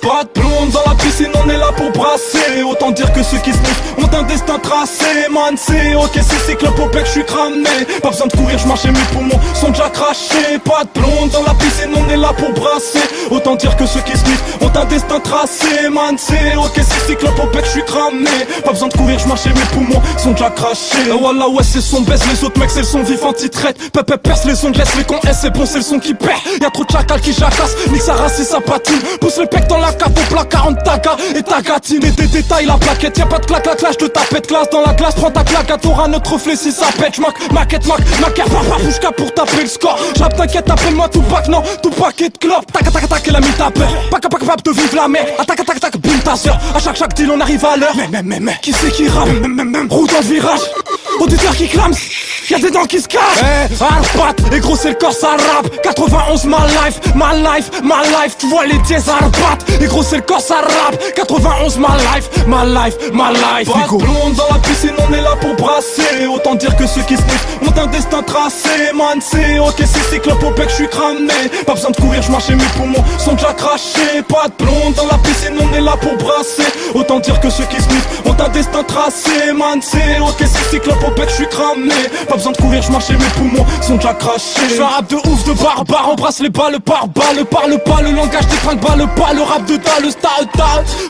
Pas de blonde dans la piscine, on est là pour brasser. Autant dire que ceux qui se niquent ont un destin tracé. Man, c'est ok, c'est cyclope au bec, je suis cramé. Pas besoin de courir, je marche et mes poumons sont déjà crachés. Pas de blonde dans la piscine, on est là pour brasser. Autant dire que ceux qui se niquent ont un destin tracé. Man, c'est ok, c'est cyclope au bec, je suis cramé. Pas besoin de courir, je marche et mes poumons sont déjà crachés. Voilà, ouais, c'est son baisse, les autres mecs, c'est le son vif anti-traite. Pepe perce les ongles, laisse les cons, c'est bon, c'est le son qui perd. Y'a trop de chacal qui jacasse, nique sa race et sa patine. Pousse le pec dans la carte au plat 40 taga et ta gatine. Et des détails, la plaquette, y'a pas de claque, la clash de tapette. Glace dans la glace, prends ta claque, à t'auras notre reflet si ça pète. J'mac, maquette, maquette, papa, bouge pour taper le score. J'rappe, t'inquiète, appelle-moi Tupac, non, Tupac et de clope. Tac, tac, tac, elle a mis ta peur. Pas capable de vivre la mer. Attaque, attaque, attaque, bim ta sœur. À chaque deal, on arrive à l'heure. Mais, qui c'est qui rame? Roue dans le virage. Auditeur qui clame, y'a des dents qui se cachent. Arbat, et gros c'est le corps ça rappe. 91 my life, tu vois les dièses Arbat. Et gros c'est le corps ça rappe. 91 my life. Pas de blonde dans la piscine, on est là pour brasser. Autant dire que ceux qui se niquent ont un destin tracé. Man, c'est ok, c'est cyclope au bec, je suis cramé. Pas besoin de courir, je marche et mes poumons sont déjà crachés. Pas de blonde dans la piscine, on est là pour brasser. Autant dire que ceux qui se niquent ont un destin tracé. Man, c'est ok, c'est cyclope au bec, je suis cramé. Pas besoin de courir, je marche et mes poumons sont déjà crachés. Je fais un rap de ouf, de barbare, embrasse les balles par balle. Parle pas le langage des trinques, balle pas le rap de dalle,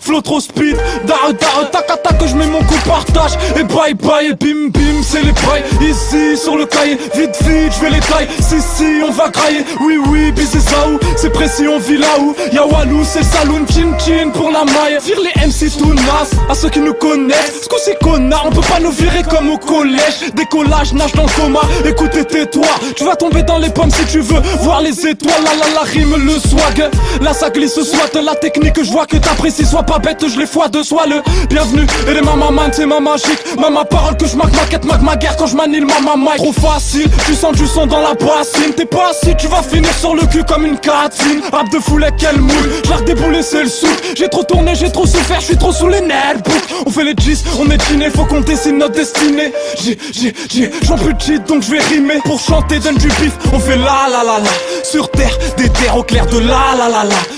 flow trop speed, tac attaque, je mets mon coup partage. Et bye bye, et bim bim, c'est les bails. Ici sur le cahier, vite je vais les tailler. Si, on va grailler, oui, bisous ça où. C'est précis, on vit là où. Y'a Walou, c'est le saloon, chin pour la maille. Vire les MC tout nas, à ceux qui nous connaissent. Ce que c'est connard, on peut pas nous virer comme au collège. Décollage, nage dans le coma, écoute et tais-toi. Tu vas tomber dans les pommes si tu veux voir les étoiles. La rime, le swag, là ça glisse, soit la technique, je vois que t'apprécies. Sois pas bête, je les fois de sois le bienvenu. Et les mamas man, c'est ma magique. Ma parole que je marque ma quête, ma guerre quand je manie le mama mic. Trop facile, tu sens du son dans la bassine. T'es pas assis, tu vas finir sur le cul comme une catine. Rap de foule avec quelle moule, j'arrête débouler c'est le sou. J'ai trop tourné, j'ai trop souffert, je suis trop sous les nerfs. On fait les gis, on est dîner, faut qu'on dessine notre destinée. J'en peux de cheat donc je vais rimer. Pour chanter donne du bif, on fait la. Sur terre, des terres au clair de la.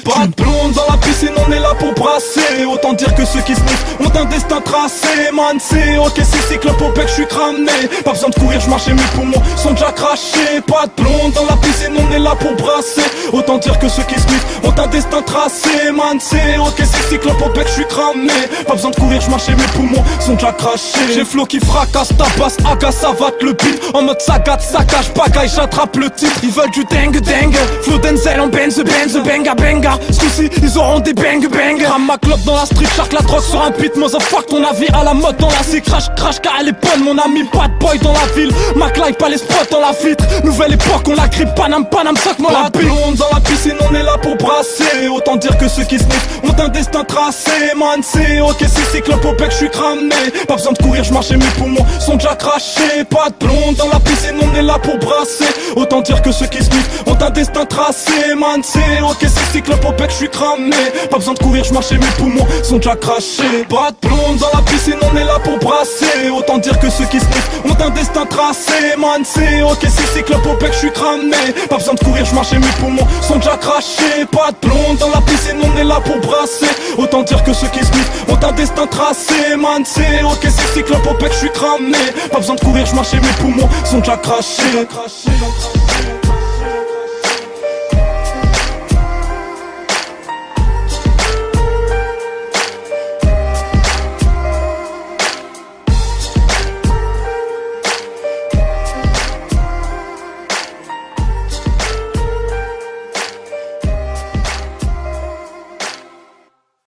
Pas de blonde dans la piscine, on est là pour brasser. Autant dire que ceux qui se niquent ont un destin tracé. Man, c'est ok, c'est cyclope au bec, je suis cramé. Pas besoin de courir, je marche et mes poumons sont déjà crachés. Pas de blonde dans la piscine, on est là pour brasser. Autant dire que ceux qui se niquent ont un destin tracé. Man, c'est ok, c'est cyclope au bec, je suis cramé. Pas besoin de courir, je marche et mes poumons sont déjà crachés. J'ai flow qui fracasse, tabasse, agace, savate le beat. En mode sagat, saccage, bagaille, j'attrape le titre. Ils veulent du dingue, flow Denzel en benz, benga. Soucis, ils auront des bang. Ram ma clope dans la street, shark la drogue sur un beat. Motherfuck, ton avis à la mode dans la C. Crash, car elle est bonne, mon ami, bad boy dans la ville. Mac life, pas les spots dans la vitre. Nouvelle époque, on la grippe, Panam, sac-moi la bille. Dans la piscine, on est là pour brasser. Autant dire que ceux qui se niquent ont un destin tracé. Man, c'est ok, c'est cyclope au bec, je suis cramé. Pas besoin de courir, je marche et mes poumons sont déjà crachés. Pas de blonde dans la piscine, on est là pour brasser. Autant dire que ceux qui se niquent ont un destin tracé. Man, c'est ok, c'est cyclope au bec, je suis cramé. Pas besoin de courir, je marche et mes poumons sont déjà crachés. Pas de blonde dans la piscine, on est là pour brasser. Autant dire que ceux qui se niquent ont un destin tracé. Man, c'est ok, c'est cyclope au bec, je suis cramé. Pas besoin de courir, je marche et mes poumons sont déjà crachés. Pas de blonde dans la piscine, on est là pour brasser. Autant dire que ceux qui se niquent ont un destin tracé. Man, c'est ok, c'est cyclope au bec, je suis cramé. Pas besoin de courir, je marche et mes poumons sont déjà crachés.